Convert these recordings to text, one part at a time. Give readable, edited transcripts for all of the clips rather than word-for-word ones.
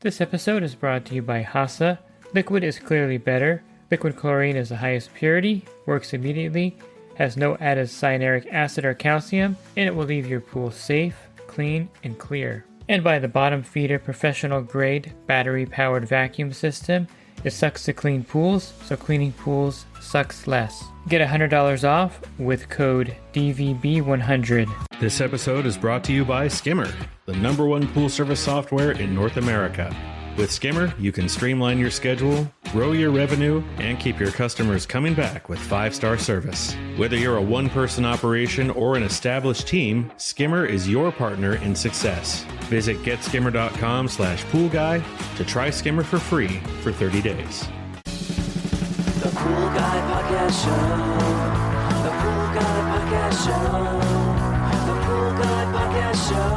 This episode is brought to you by Hasa. Liquid is clearly better. Liquid chlorine is the highest purity, works immediately, has no added cyanuric acid or calcium, and it will leave your pool safe, clean, and clear. And by the Bottom Feeder professional grade battery powered vacuum system. It sucks to clean pools, so cleaning pools sucks less. Get $100 off with code DVB100. This episode is brought to you by Skimmer, the #1 pool service software in North America. With Skimmer, you can streamline your schedule, grow your revenue, and keep your customers coming back with 5-star service. Whether you're a one-person operation or an established team, Skimmer is your partner in success. Visit getskimmer.com/poolguy to try Skimmer for free for 30 days. The Pool Guy Podcast Show. The Pool Guy Podcast Show. The Pool Guy Podcast Show.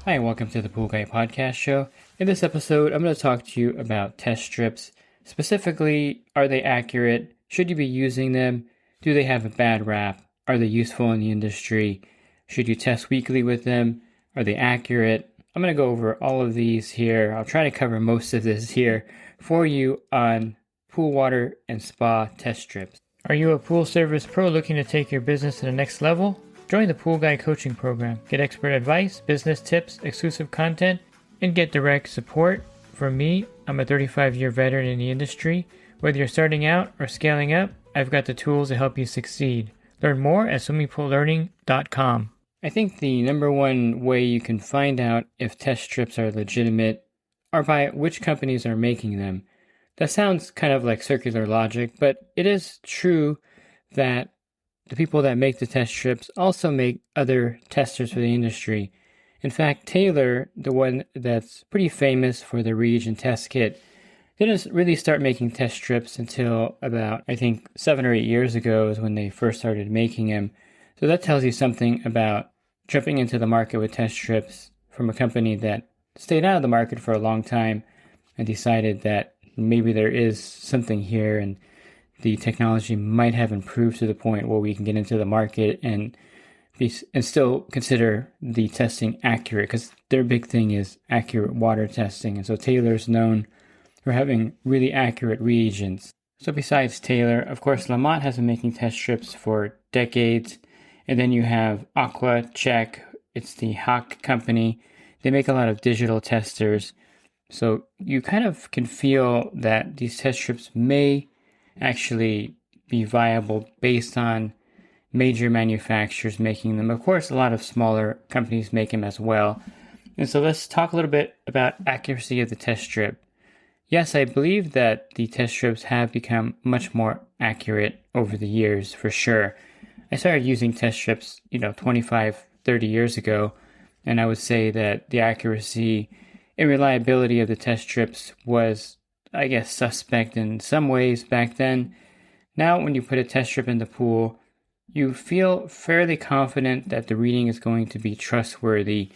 Hi, and welcome to the Pool Guy Podcast Show. In this episode, I'm going to talk to you about test strips. Specifically, are they accurate? Should you be using them? Do they have a bad rap? Are they useful in the industry? Should you test weekly with them? Are they accurate? I'm going to go over all of these here. I'll try to cover most of this here for you on pool water and spa test strips. Are you a pool service pro looking to take your business to the next level? Join the Pool Guy coaching program. Get expert advice, business tips, exclusive content, and get direct support from me. I'm a 35-year veteran in the industry. Whether you're starting out or scaling up, I've got the tools to help you succeed. Learn more at swimmingpoollearning.com. I think the #1 way you can find out if test strips are legitimate are by which companies are making them. That sounds kind of like circular logic, but it is true that the people that make the test strips also make other testers for the industry. In fact, Taylor, the one that's pretty famous for the reagent test kit, didn't really start making test strips until about, I think, 7 or 8 years ago is when they first started making them. So that tells you something about jumping into the market with test strips from a company that stayed out of the market for a long time and decided that maybe there is something here and the technology might have improved to the point where we can get into the market and still consider the testing accurate, because their big thing is accurate water testing. And so Taylor's known for having really accurate reagents. So besides Taylor, of course, LaMotte has been making test strips for decades. And then you have Aqua Check. It's the Hawk company. They make a lot of digital testers. So you kind of can feel that these test strips may actually be viable based on major manufacturers making them. Of course, a lot of smaller companies make them as well. And so let's talk a little bit about accuracy of the test strip. Yes, I believe that the test strips have become much more accurate over the years, for sure. I started using test strips, 25, 30 years ago, and I would say that the accuracy and reliability of the test strips was, I guess, suspect in some ways back then. Now, when you put a test strip in the pool, you feel fairly confident that the reading is going to be trustworthy.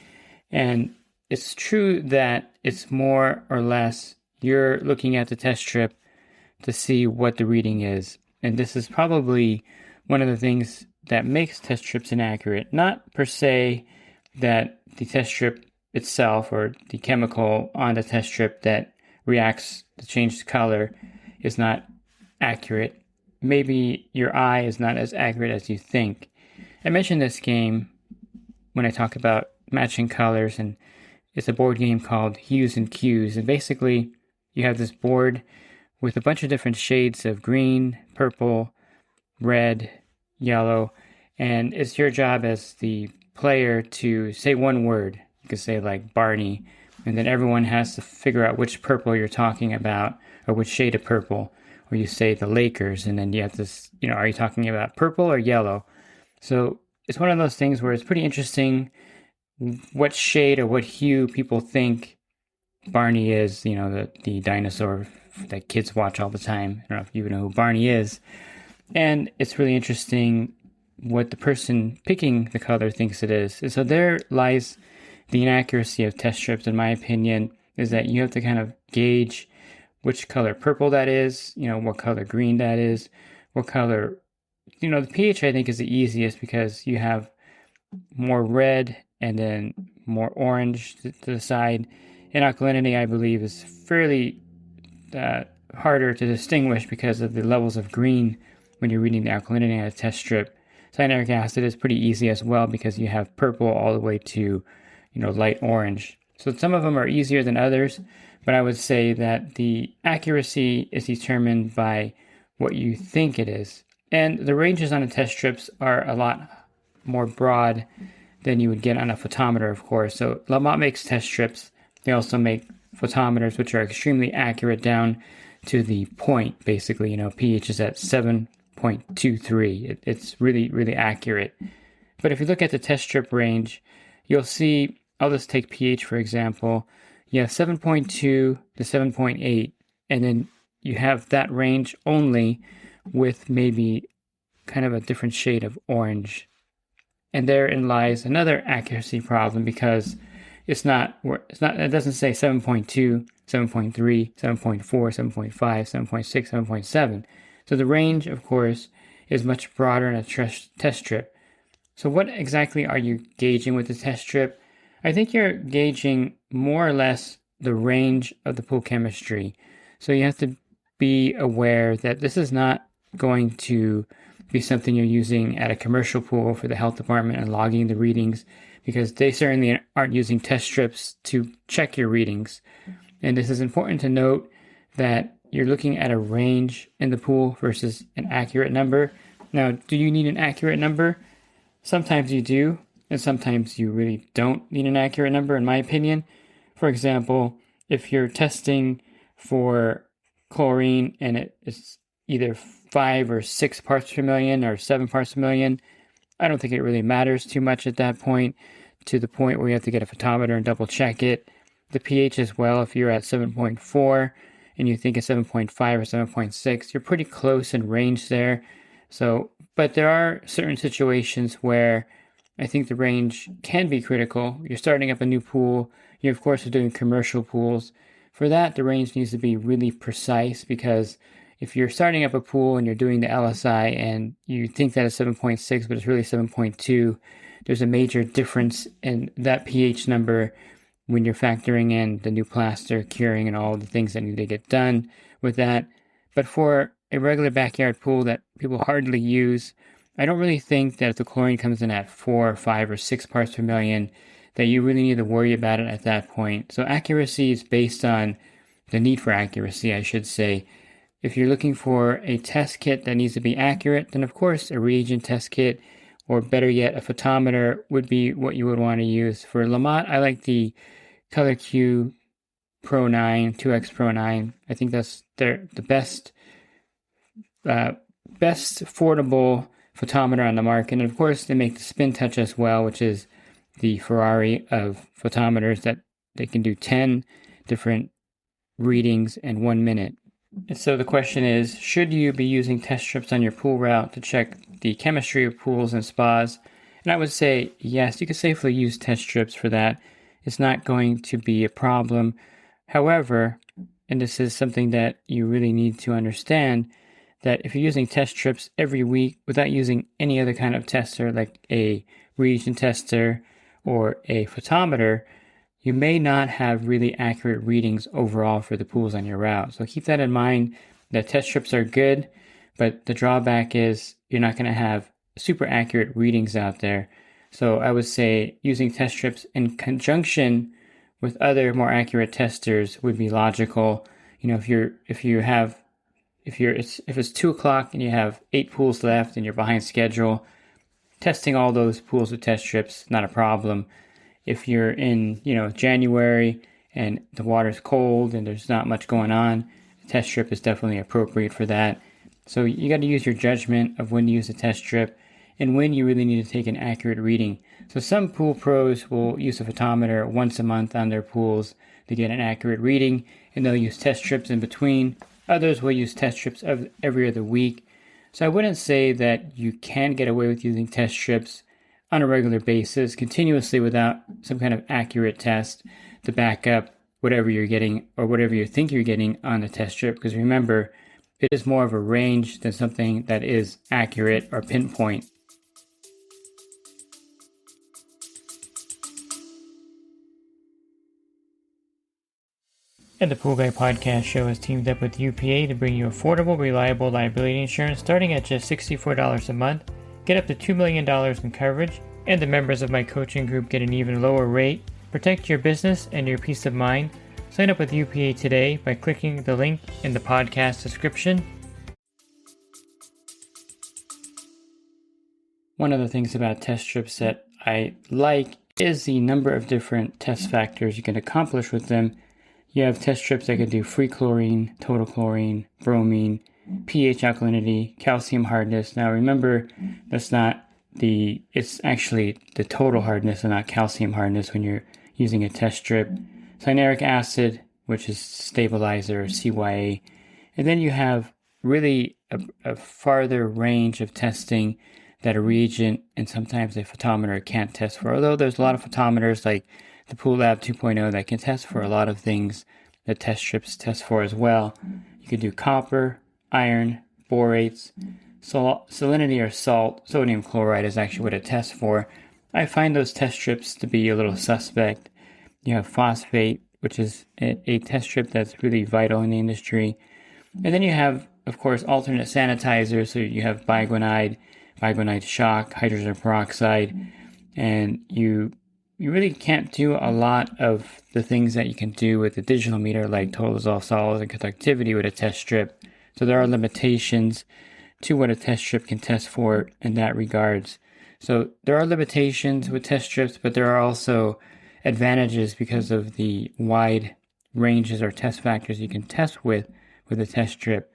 And it's true that it's more or less you're looking at the test strip to see what the reading is. And this is probably one of the things that makes test strips inaccurate. Not per se that the test strip itself or the chemical on the test strip that reacts to change the color is not accurate. Maybe your eye is not as accurate as you think. I mentioned this game when I talk about matching colors, and it's a board game called Hues and Cues. And basically, you have this board with a bunch of different shades of green, purple, red, yellow, and it's your job as the player to say one word. You could say like Barney, and then everyone has to figure out which purple you're talking about, or which shade of purple. Or you say the Lakers, and then you have this, are you talking about purple or yellow? So it's one of those things where it's pretty interesting what shade or what hue people think Barney is, the dinosaur that kids watch all the time. I don't know if you even know who Barney is. And it's really interesting what the person picking the color thinks it is. And so there lies the inaccuracy of test strips, in my opinion, is that you have to kind of gauge which color purple that is, what color green that is, what color, the pH I think is the easiest because you have more red and then more orange to the side. And alkalinity, I believe, is fairly harder to distinguish because of the levels of green when you're reading the alkalinity on a test strip. Cyanuric acid is pretty easy as well because you have purple all the way to, light orange. So some of them are easier than others, but I would say that the accuracy is determined by what you think it is. And the ranges on the test strips are a lot more broad than you would get on a photometer, of course. So LaMotte makes test strips. They also make photometers, which are extremely accurate down to the point, basically. pH is at 7.23. It's really, really accurate. But if you look at the test strip range, you'll see, I'll just take pH, for example. You have 7.2 to 7.8, and then you have that range only with maybe kind of a different shade of orange. And therein lies another accuracy problem because it doesn't say 7.2, 7.3, 7.4, 7.5, 7.6, 7.7. So the range, of course, is much broader in a test strip. So what exactly are you gauging with the test strip? I think you're gauging more or less the range of the pool chemistry. So you have to be aware that this is not going to be something you're using at a commercial pool for the health department and logging the readings, because they certainly aren't using test strips to check your readings. And this is important to note that you're looking at a range in the pool versus an accurate number. Now, do you need an accurate number? Sometimes you do, and sometimes you really don't need an accurate number, in my opinion. For example, if you're testing for chlorine and it's either 5 or 6 parts per million or 7 parts per million, I don't think it really matters too much at that point, to the point where you have to get a photometer and double check it. The pH as well, if you're at 7.4 and you think it's 7.5 or 7.6, you're pretty close in range there. So, but there are certain situations where I think the range can be critical. You're starting up a new pool. You, of course, are doing commercial pools. For that, the range needs to be really precise, because if you're starting up a pool and you're doing the LSI and you think that it's 7.6, but it's really 7.2, there's a major difference in that pH number when you're factoring in the new plaster, curing, and all the things that need to get done with that. But for a regular backyard pool that people hardly use, I don't really think that if the chlorine comes in at 4, 5, or 6 parts per million, that you really need to worry about it at that point. So accuracy is based on the need for accuracy, I should say. If you're looking for a test kit that needs to be accurate, then of course a reagent test kit, or better yet, a photometer would be what you would want to use. For LaMotte, I like the ColorQ Pro 9, 2X Pro 9. I think that's the best affordable photometer on the market. And of course, they make the SpinTouch as well, which is the Ferrari of photometers, that they can do 10 different readings in 1 minute. And so the question is, should you be using test strips on your pool route to check the chemistry of pools and spas? And I would say yes, you can safely use test strips for that. It's not going to be a problem. However, and this is something that you really need to understand, that if you're using test strips every week without using any other kind of tester, like a reagent tester or a photometer, you may not have really accurate readings overall for the pools on your route. So keep that in mind, that test strips are good, but the drawback is you're not going to have super accurate readings out there. So I would say using test strips in conjunction with other more accurate testers would be logical. If it's 2 o'clock and you have 8 pools left and you're behind schedule, testing all those pools with test strips, not a problem. If you're in, January and the water's cold and there's not much going on, the test strip is definitely appropriate for that. So you got to use your judgment of when to use a test strip and when you really need to take an accurate reading. So some pool pros will use a photometer once a month on their pools to get an accurate reading, and they'll use test strips in between. Others will use test strips every other week. So I wouldn't say that you can get away with using test strips on a regular basis, continuously, without some kind of accurate test to back up whatever you're getting or whatever you think you're getting on the test strip. Because remember, it is more of a range than something that is accurate or pinpoint. And the Pool Guy Podcast Show has teamed up with UPA to bring you affordable, reliable liability insurance starting at just $64 a month. Get up to $2 million in coverage, and the members of my coaching group get an even lower rate. Protect your business and your peace of mind. Sign up with UPA today by clicking the link in the podcast description. One of the things about test strips that I like is the number of different test factors you can accomplish with them. You have test strips that can do free chlorine, total chlorine, bromine, pH alkalinity, calcium hardness. Now remember, it's actually the total hardness and not calcium hardness when you're using a test strip. Cyanuric acid, which is stabilizer, CYA. And then you have really a farther range of testing that a reagent and sometimes a photometer can't test for. Although there's a lot of photometers like the Pool Lab 2.0 that can test for a lot of things that test strips test for as well. You can do copper, iron, borates, salinity or salt. Sodium chloride is actually what it tests for. I find those test strips to be a little suspect. You have phosphate, which is a test strip that's really vital in the industry. And then you have, of course, alternate sanitizers. So you have biguanide shock, hydrogen peroxide, and you really can't do a lot of the things that you can do with a digital meter like total dissolved solids and conductivity with a test strip. So there are limitations to what a test strip can test for in that regards. So there are limitations with test strips, but there are also advantages because of the wide ranges or test factors you can test with a test strip.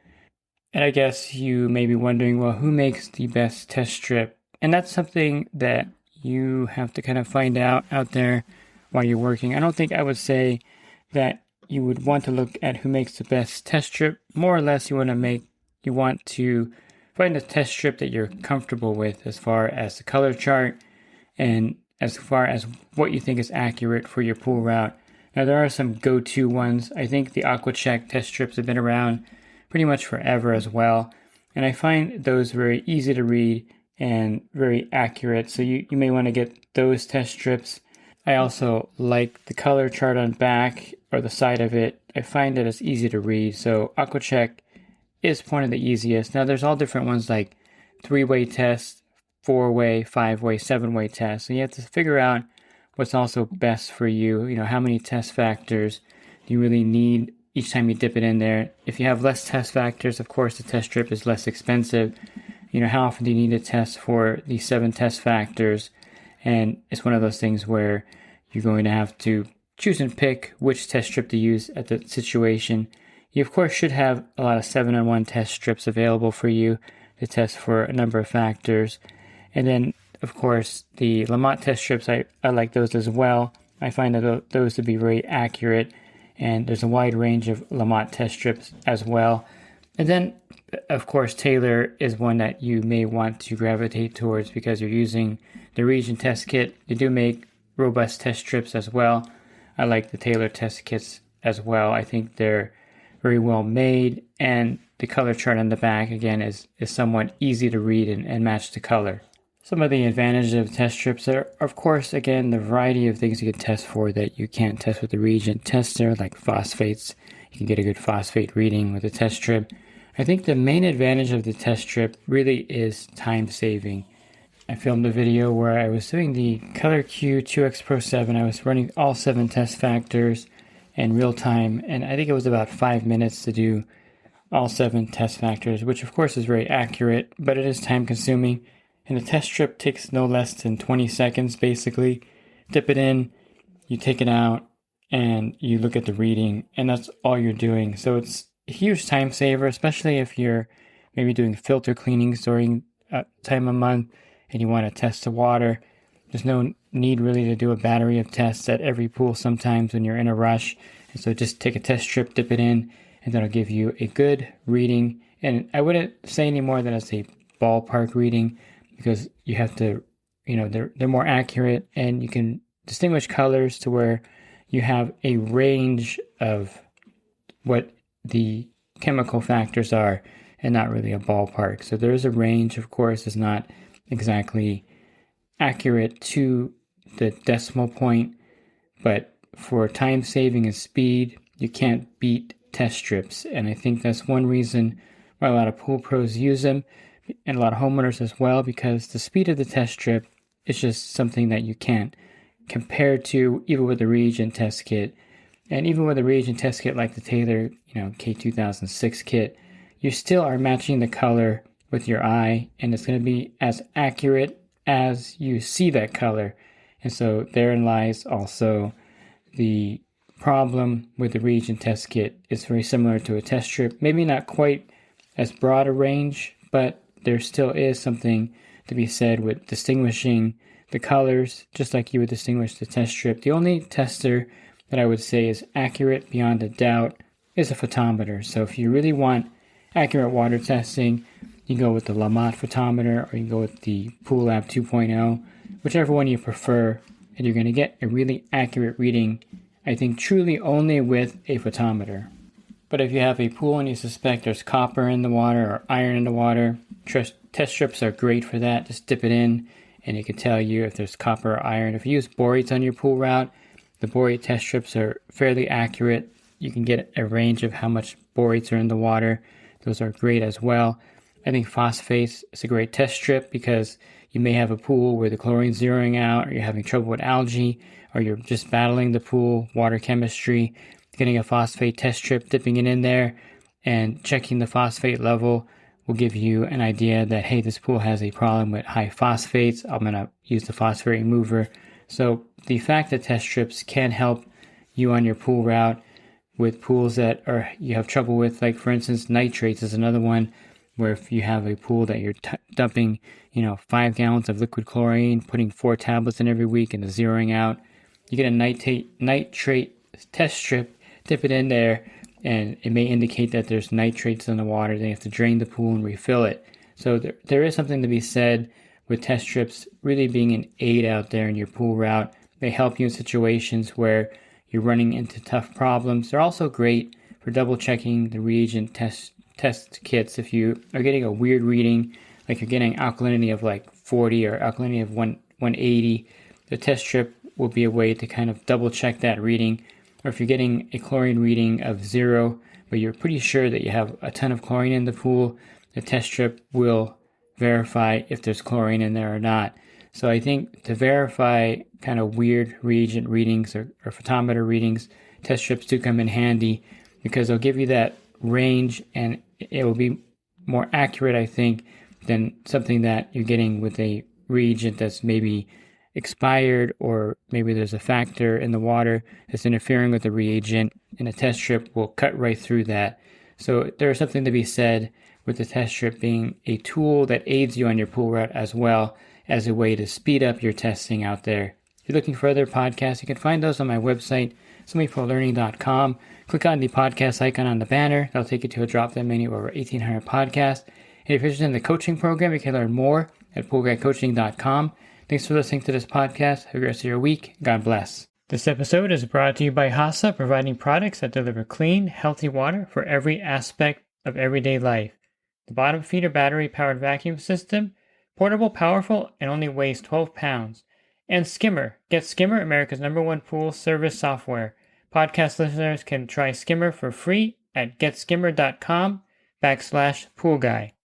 And I guess you may be wondering, well, who makes the best test strip? And that's something that you have to kind of find out there while you're working. I don't think I would say that you would want to look at who makes the best test strip. More or less, you want to find a test strip that you're comfortable with as far as the color chart and as far as what you think is accurate for your pool route. Now, there are some go-to ones. I think the AquaCheck test strips have been around pretty much forever as well. And I find those very easy to read and very accurate. So you may want to get those test strips. I also like the color chart on back or the side of it. I find that it's easy to read. So AquaCheck is one of the easiest. Now there's all different ones like 3-way test, 4-way, 5-way, 7-way test. So you have to figure out what's also best for you. You know, how many test factors do you really need each time you dip it in there? If you have less test factors, of course, the test strip is less expensive. You know, how often do you need to test for these 7 test factors? And it's one of those things where you're going to have to choose and pick which test strip to use at the situation. You, of course, should have a lot of 7-in-1 test strips available for you to test for a number of factors. And then, of course, the LaMotte test strips, I like those as well. I find that those to be very accurate. And there's a wide range of LaMotte test strips as well. And then, of course, Taylor is one that you may want to gravitate towards because you're using the reagent test kit. They do make robust test strips as well. I like the Taylor test kits as well. I think they're very well made, and the color chart on the back, again, is somewhat easy to read and match the color. Some of the advantages of test strips are, of course, again, the variety of things you can test for that you can't test with the reagent tester, like phosphates. You can get a good phosphate reading with a test strip. I think the main advantage of the test strip really is time saving. I filmed a video where I was doing the ColorQ 2X Pro 7. I was running all 7 test factors in real time, and I think it was about 5 minutes to do all 7 test factors, which of course is very accurate, but it is time consuming. And the test strip takes no less than 20 seconds, basically. Dip it in, you take it out, and you look at the reading, and that's all you're doing. So it's a huge time saver, especially if you're maybe doing filter cleanings during time of month and you want to test the water. There's no need really to do a battery of tests at every pool sometimes when you're in a rush. And so just take a test strip, dip it in, and that'll give you a good reading. And I wouldn't say any more than it's a ballpark reading, because you have to, they're more accurate, and you can distinguish colors to where you have a range of what the chemical factors are and not really a ballpark. So there is a range, of course. It's not exactly accurate to the decimal point, but for time saving and speed, you can't beat test strips. And I think that's one reason why a lot of pool pros use them, and a lot of homeowners as well, because the speed of the test strip is just something that you can't compare to even with the reagent test kit. And even with a reagent test kit like the Taylor, K2006 kit, you still are matching the color with your eye, and it's going to be as accurate as you see that color. And so therein lies also the problem with the reagent test kit. It's very similar to a test strip, maybe not quite as broad a range, but there still is something to be said with distinguishing the colors, just like you would distinguish the test strip. The only tester that I would say is accurate beyond a doubt is a photometer. So if you really want accurate water testing, you go with the LaMotte photometer, or you can go with the Pool Lab 2.0, whichever one you prefer, and you're going to get a really accurate reading, I think truly only with a photometer. But if you have a pool and you suspect there's copper in the water or iron in the water, test strips are great for that. Just dip it in and it can tell you if there's copper or iron. If you use borates on your pool route, the borate test strips are fairly accurate. You can get a range of how much borates are in the water. Those are great as well. I think phosphates is a great test strip because you may have a pool where the chlorine's zeroing out, or you're having trouble with algae, or you're just battling the pool, water chemistry. Getting a phosphate test strip, dipping it in there, and checking the phosphate level will give you an idea that, hey, this pool has a problem with high phosphates. I'm going to use the phosphate remover. So the fact that test strips can help you on your pool route with pools that you have trouble with, like for instance, nitrates is another one, where if you have a pool that you're dumping, 5 gallons of liquid chlorine, putting 4 tablets in every week and zeroing out, you get a nitrate test strip, dip it in there, and it may indicate that there's nitrates in the water. Then you have to drain the pool and refill it. So there is something to be said with test strips really being an aid out there in your pool route. They help you in situations where you're running into tough problems. They're also great for double checking the reagent test kits. If you are getting a weird reading, like you're getting alkalinity of like 40 or alkalinity of 180, the test strip will be a way to kind of double check that reading. Or if you're getting a chlorine reading of 0, but you're pretty sure that you have a ton of chlorine in the pool, the test strip will verify if there's chlorine in there or not. So I think to verify kind of weird reagent readings or photometer readings, test strips do come in handy because they'll give you that range, and it will be more accurate, I think, than something that you're getting with a reagent that's maybe expired, or maybe there's a factor in the water that's interfering with the reagent, and a test strip will cut right through that. So there's something to be said with the test strip being a tool that aids you on your pool route as well as a way to speed up your testing out there. If you're looking for other podcasts, you can find those on my website, somethingforlearning.com. Click on the podcast icon on the banner. That'll take you to a drop-down menu of over 1,800 podcasts. And if you're interested in the coaching program, you can learn more at poolguycoaching.com. Thanks for listening to this podcast. Have a great rest of your week. God bless. This episode is brought to you by HASA, providing products that deliver clean, healthy water for every aspect of everyday life. The bottom feeder battery-powered vacuum system, portable, powerful, and only weighs 12 pounds. And Skimmer. Get Skimmer, America's #1 pool service software. Podcast listeners can try Skimmer for free at getskimmer.com/poolguy.